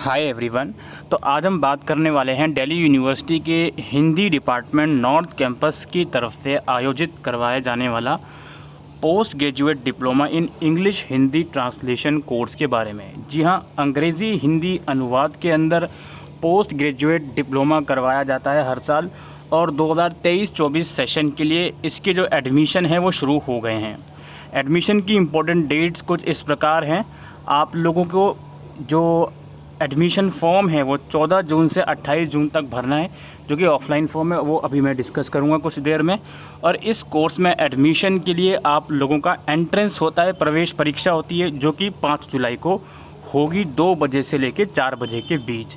Hi everyone. तो आज हम बात करने वाले हैं दिल्ली यूनिवर्सिटी के हिंदी डिपार्टमेंट नॉर्थ कैंपस की तरफ से आयोजित करवाया जाने वाला post graduate diploma in English Hindi translation course के बारे में। जी हाँ, अंग्रेज़ी हिंदी अनुवाद के अंदर पोस्ट ग्रेजुएट डिप्लोमा करवाया जाता है हर साल, और 2023-24 सेशन के लिए इसके जो एडमिशन है वो शुरू हो गए हैं। एडमिशन की इम्पोर्टेंट डेट्स कुछ इस प्रकार हैं। आप लोगों को जो एडमिशन फॉर्म है वो 14 जून से 28 जून तक भरना है, जो कि ऑफलाइन फॉर्म है, वो अभी मैं डिस्कस करूँगा कुछ देर में। और इस कोर्स में एडमिशन के लिए आप लोगों का एंट्रेंस होता है, प्रवेश परीक्षा होती है, जो कि 5 जुलाई को होगी 2 बजे से लेकर 4 बजे के बीच।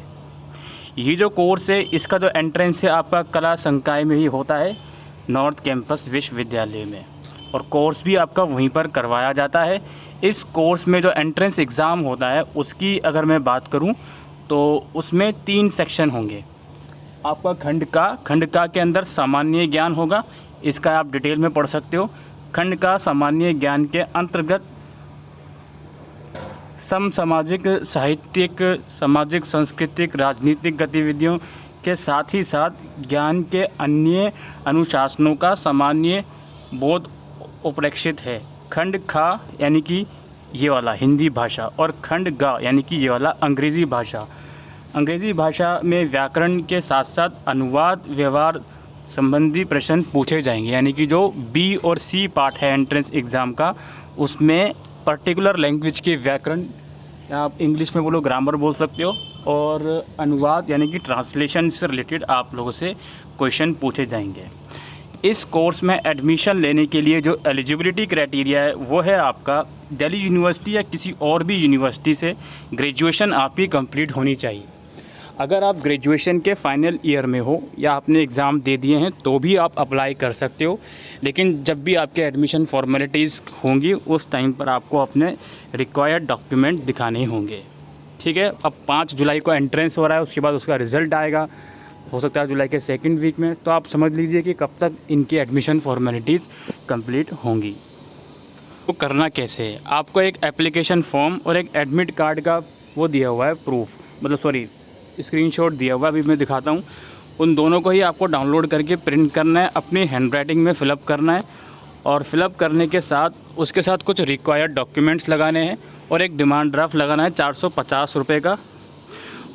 ये जो कोर्स है इसका जो एंट्रेंस है आपका कला संकाय में ही होता है, नॉर्थ कैंपस विश्वविद्यालय में, और कोर्स भी आपका वहीं पर करवाया जाता है। इस कोर्स में जो एंट्रेंस एग्ज़ाम होता है उसकी अगर मैं बात करूं तो उसमें 3 सेक्शन होंगे। आपका खंड का के अंदर सामान्य ज्ञान होगा, इसका आप डिटेल में पढ़ सकते हो। खंड का सामान्य ज्ञान के अंतर्गत समसामाजिक, साहित्यिक, सामाजिक, सांस्कृतिक, राजनीतिक गतिविधियों के साथ ही साथ ज्ञान के अन्य अनुशासनों का सामान्य बोध उपेक्षित है। खंड खा यानी कि ये वाला हिंदी भाषा, और खंड गा यानी कि ये वाला अंग्रेज़ी भाषा। अंग्रेज़ी भाषा में व्याकरण के साथ साथ अनुवाद व्यवहार संबंधी प्रश्न पूछे जाएंगे, यानी कि जो बी और सी पार्ट है एंट्रेंस एग्ज़ाम का, उसमें पर्टिकुलर लैंग्वेज के व्याकरण, आप इंग्लिश में बोलो ग्रामर बोल सकते हो, और अनुवाद यानी कि ट्रांसलेशन से रिलेटेड आप लोगों से क्वेश्चन पूछे जाएंगे। इस कोर्स में एडमिशन लेने के लिए जो एलिजिबिलिटी क्राइटेरिया है वो है आपका दिल्ली यूनिवर्सिटी या किसी और भी यूनिवर्सिटी से ग्रेजुएशन आपकी कंप्लीट होनी चाहिए। अगर आप ग्रेजुएशन के फाइनल ईयर में हो या आपने एग्ज़ाम दे दिए हैं तो भी आप अप्लाई कर सकते हो, लेकिन जब भी आपके एडमिशन फॉर्मेलिटीज़ होंगी उस टाइम पर आपको अपने रिक्वायर्ड डॉक्यूमेंट दिखाने होंगे। ठीक है। अब 5 जुलाई को एंट्रेंस हो रहा है, उसके बाद उसका रिज़ल्ट आएगा, हो सकता है जुलाई के 2nd वीक में। तो आप समझ लीजिए कि कब तक इनकी एडमिशन फॉर्मेलिटीज़ कंप्लीट होंगी। तो करना कैसे है, आपको एक एप्लीकेशन फॉर्म और एक एडमिट कार्ड का वो दिया हुआ है प्रूफ, मतलब सॉरी स्क्रीनशॉट दिया हुआ है, अभी मैं दिखाता हूँ। उन दोनों को ही आपको डाउनलोड करके प्रिंट करना है, अपनी हैंडराइटिंग में फ़िलअप करना है, और फ़िलअप करने के साथ उसके साथ कुछ रिक्वायर्ड डॉक्यूमेंट्स लगाने हैं, और एक डिमांड ड्राफ्ट लगाना है 450 रुपये का।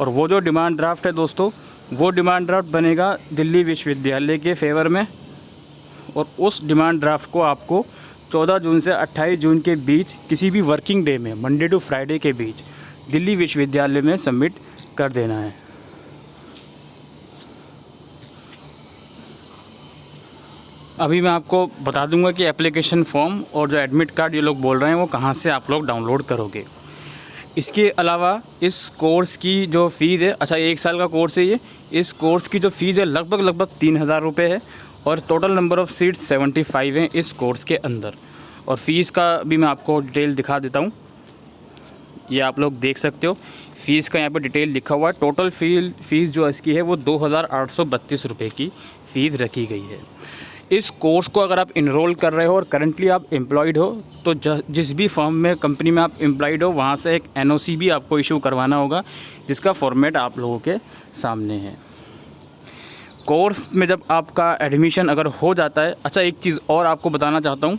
और वो जो डिमांड ड्राफ्ट है दोस्तों, वो डिमांड ड्राफ्ट बनेगा दिल्ली विश्वविद्यालय के फेवर में, और उस डिमांड ड्राफ्ट को आपको 14 जून से 28 जून के बीच किसी भी वर्किंग डे में, मंडे टू फ्राइडे के बीच, दिल्ली विश्वविद्यालय में सबमिट कर देना है। अभी मैं आपको बता दूंगा कि एप्लीकेशन फॉर्म और जो एडमिट कार्ड ये लोग बोल रहे हैं वो कहाँ से आप लोग डाउनलोड करोगे। इसके अलावा इस कोर्स की जो फ़ीस है, अच्छा 1 साल का कोर्स है ये, इस कोर्स की जो फ़ीस है लगभग 3000 रुपये है, और टोटल नंबर ऑफ़ सीट्स 75 हैं इस कोर्स के अंदर। और फ़ीस का भी मैं आपको डिटेल दिखा देता हूँ, ये आप लोग देख सकते हो। फ़ीस का यहाँ पे डिटेल लिखा हुआ है। टोटल फ़ीस जो इसकी है वो 2832 रुपये की फ़ीस रखी गई है। इस कोर्स को अगर आप इनरोल कर रहे हो और करंटली आप एम्प्लॉयड हो, तो जिस भी फर्म में, कंपनी में आप एम्प्लॉयड हो, वहाँ से एक NOC भी आपको इशू करवाना होगा, जिसका फॉर्मेट आप लोगों के सामने है। कोर्स में जब आपका एडमिशन अगर हो जाता है, अच्छा एक चीज़ और आपको बताना चाहता हूँ,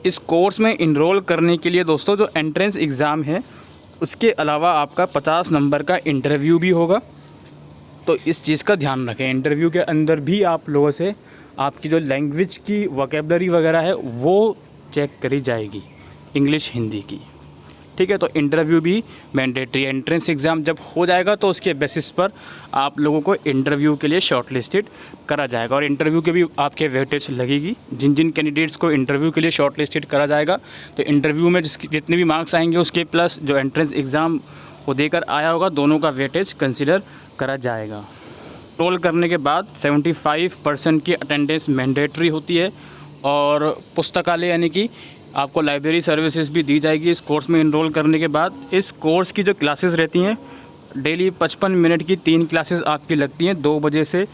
इस कोर्स में इनरोल करने के लिए दोस्तों जो एंट्रेंस एग्ज़ाम है उसके अलावा आपका 50 नंबर का इंटरव्यू भी होगा। तो इस चीज़ का ध्यान रखें, इंटरव्यू के अंदर भी आप लोगों से आपकी जो लैंग्वेज की वोकैबुलरी वगैरह है वो चेक करी जाएगी, इंग्लिश हिंदी की। ठीक है। तो इंटरव्यू भी मैंडेटरी, एंट्रेंस एग्ज़ाम जब हो जाएगा तो उसके बेसिस पर आप लोगों को इंटरव्यू के लिए शॉर्टलिस्टेड करा जाएगा, और इंटरव्यू के भी आपके वेटेज लगेगी। जिन जिन कैंडिडेट्स को इंटरव्यू के लिए शॉर्टलिस्टेड करा जाएगा, तो इंटरव्यू में जितने भी मार्क्स आएंगे उसके प्लस जो एंट्रेंस एग्ज़ाम वो देकर आया होगा, दोनों का वेटेज कंसिडर करा जाएगा। रोल करने के बाद 75% की अटेंडेंस मैंडेटरी होती है, और पुस्तकालय यानी कि आपको लाइब्रेरी सर्विसेज भी दी जाएगी इस कोर्स में इनरोल करने के बाद। इस कोर्स की जो क्लासेस रहती हैं, डेली 55 मिनट की 3 क्लासेस आपकी लगती हैं, 2 बजे से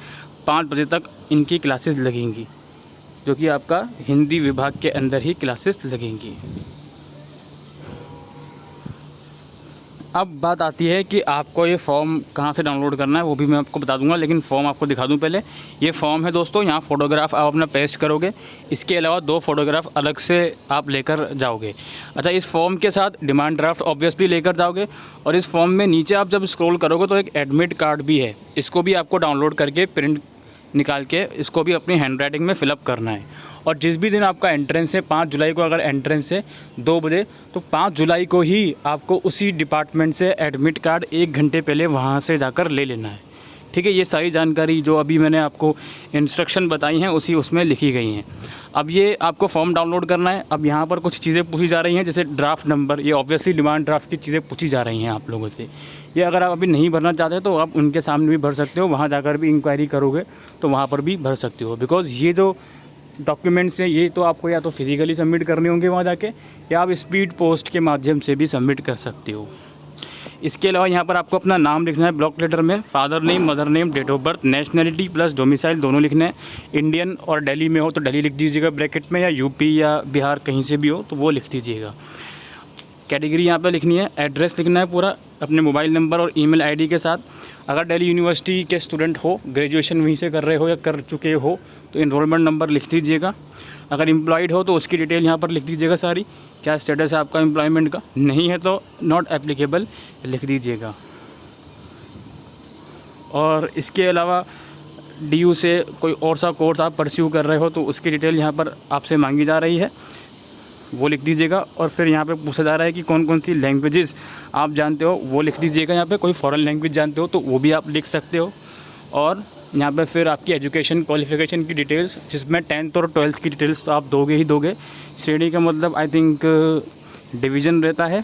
5 बजे तक इनकी क्लासेस लगेंगी, जो कि आपका हिंदी विभाग के अंदर ही क्लासेस लगेंगी। अब बात आती है कि आपको ये फॉर्म कहाँ से डाउनलोड करना है, वो भी मैं आपको बता दूंगा, लेकिन फॉर्म आपको दिखा दूं पहले। ये फॉर्म है दोस्तों, यहाँ फ़ोटोग्राफ आप अपना पेस्ट करोगे, इसके अलावा 2 फ़ोटोग्राफ अलग से आप लेकर जाओगे। अच्छा, इस फॉर्म के साथ डिमांड ड्राफ्ट ऑब्वियसली लेकर जाओगे, और इस फॉर्म में नीचे आप जब स्क्रॉल करोगे तो एक एडमिट कार्ड भी है, इसको भी आपको डाउनलोड करके प्रिंट निकाल के इसको भी अपनी हैंड राइटिंग में फ़िलअप करना है। और जिस भी दिन आपका एंट्रेंस है, 5 जुलाई को अगर एंट्रेंस है 2 बजे, तो 5 जुलाई को ही आपको उसी डिपार्टमेंट से एडमिट कार्ड 1 घंटे पहले वहाँ से जाकर ले लेना है। ठीक है, ये सारी जानकारी जो अभी मैंने आपको इंस्ट्रक्शन बताई हैं उसमें लिखी गई हैं। अब ये आपको फॉर्म डाउनलोड करना है। अब यहाँ पर कुछ चीज़ें पूछी जा रही हैं, जैसे ड्राफ्ट नंबर, ये ऑब्वियसली डिमांड ड्राफ्ट की चीज़ें पूछी जा रही हैं आप लोगों से। ये अगर आप अभी नहीं भरना चाहते तो आप उनके सामने भी भर सकते हो, वहाँ जाकर भी इंक्वायरी करोगे तो वहाँ पर भी भर सकते हो। बिकॉज़ ये जो डॉक्यूमेंट्स हैं ये तो आपको या तो फिज़िकली सबमिट करने होंगे वहाँ जाके, या आप स्पीड पोस्ट के माध्यम से भी सबमिट कर सकते हो। इसके अलावा यहाँ पर आपको अपना नाम लिखना है ब्लॉक लेटर में, father name, mother name, date of birth, nationality plus domicile दोनों लिखने हैं। इंडियन और दिल्ली में हो तो दिल्ली लिख दीजिएगा ब्रैकेट में, या यूपी या बिहार कहीं से भी हो तो वो लिख दीजिएगा। कैटेगरी यहाँ पे लिखनी है, एड्रेस लिखना है पूरा अपने मोबाइल नंबर और ईमेल आईडी के साथ। अगर दिल्ली यूनिवर्सिटी के स्टूडेंट हो, ग्रेजुएशन वहीं से कर रहे हो या कर चुके हो तो इनरोलमेंट नंबर लिख दीजिएगा। अगर एम्प्लॉयड हो तो उसकी डिटेल यहाँ पर लिख दीजिएगा सारी, क्या स्टेटस है आपका एम्प्लॉयमेंट का, नहीं है तो नॉट एप्लीकेबल लिख दीजिएगा। और इसके अलावा DU से कोई और सा कोर्स आप परस्यू कर रहे हो तो उसकी डिटेल यहाँ पर आपसे मांगी जा रही है, वो लिख दीजिएगा। और फिर यहाँ पे पूछा जा रहा है कि कौन कौन सी लैंग्वेजेस आप जानते हो, वो लिख दीजिएगा। यहाँ पे कोई फॉरेन लैंग्वेज जानते हो तो वो भी आप लिख सकते हो। और यहाँ पे फिर आपकी एजुकेशन क्वालिफ़िकेशन की डिटेल्स, जिसमें 10th और 12th की डिटेल्स तो आप दोगे ही दोगे। श्रेणी का मतलब आई थिंक डिवीज़न रहता है,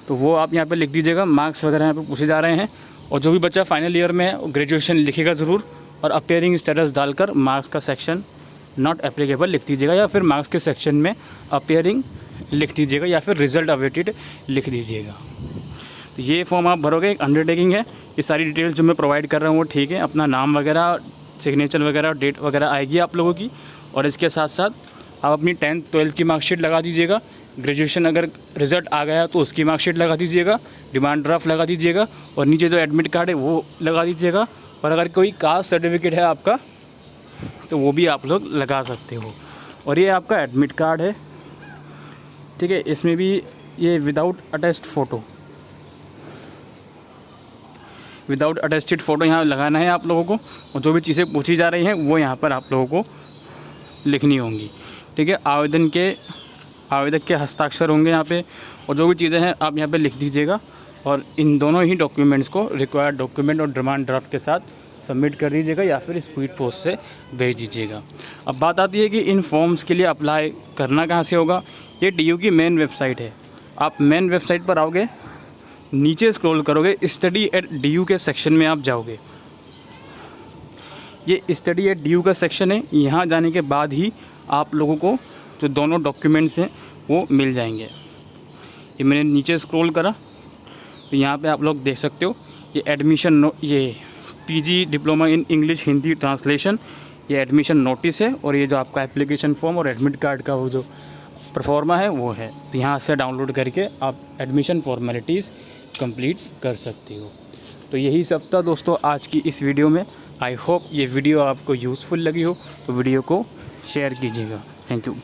तो वो आप यहाँ पे लिख दीजिएगा। मार्क्स वगैरह यहाँ पे पूछे जा रहे हैं। और जो भी बच्चा फाइनल ईयर में है ग्रेजुएशन लिखेगा ज़रूर, और अपीयरिंग स्टेटस डालकर मार्क्स का सेक्शन नॉट एप्लीकेबल लिख दीजिएगा, या फिर मार्क्स के सेक्शन में अपीयरिंग लिख दीजिएगा, या फिर रिज़ल्ट अवेटेड लिख दीजिएगा। तो ये फॉर्म आप भरोगे, एक अंडरटेकिंग है। ये सारी डिटेल्स जो मैं प्रोवाइड कर रहा हूँ वो ठीक है, अपना नाम वगैरह, सिग्नेचर वगैरह, डेट वगैरह आएगी आप लोगों की। और इसके साथ साथ आप अपनी 10th 12th की मार्कशीट लगा दीजिएगा। ग्रेजुएशन अगर रिज़ल्ट आ गया तो उसकी मार्कशीट लगा दीजिएगा, डिमांड ड्राफ्ट लगा दीजिएगा, और नीचे जो एडमिट कार्ड है वो लगा दीजिएगा। और अगर कोई कास्ट सर्टिफिकेट है आपका तो वो भी आप लोग लगा सकते हो। और ये आपका एडमिट कार्ड है, ठीक है। इसमें भी ये without attest photo, without attested photo यहाँ लगाना है आप लोगों को। और जो भी चीज़ें पूछी जा रही हैं वो यहाँ पर आप लोगों को लिखनी होंगी, ठीक है। आवेदक के हस्ताक्षर होंगे यहाँ पे, और जो भी चीज़ें हैं आप यहाँ पे लिख दीजिएगा। और इन दोनों ही डॉक्यूमेंट्स को रिक्वायर्ड डॉक्यूमेंट और डिमांड ड्राफ्ट के साथ सबमिट कर दीजिएगा, या फिर स्पीड पोस्ट से भेज दीजिएगा। अब बात आती है कि इन फॉर्म्स के लिए अप्लाई करना कहाँ से होगा। ये DU की मेन वेबसाइट है। आप मेन वेबसाइट पर आओगे, नीचे स्क्रॉल करोगे, स्टडी एट DU के सेक्शन में आप जाओगे। ये स्टडी एट DU का सेक्शन है। यहाँ जाने के बाद ही आप लोगों को जो दोनों डॉक्यूमेंट्स हैं वो मिल जाएंगे। ये मैंने नीचे स्क्रॉल करा तो यहाँ पे आप लोग देख सकते हो, ये एडमिशन ये PG diploma in English Hindi translation, ये एडमिशन नोटिस है। और ये जो आपका एप्लीकेशन फॉर्म और एडमिट कार्ड का वो जो परफॉर्मा है वो है। तो यहाँ से डाउनलोड करके आप एडमिशन फॉर्मेलिटीज़ कंप्लीट कर सकते हो। तो यही सब था दोस्तों आज की इस वीडियो में। आई होप ये वीडियो आपको यूज़फुल लगी हो, तो वीडियो को शेयर कीजिएगा। Thank you.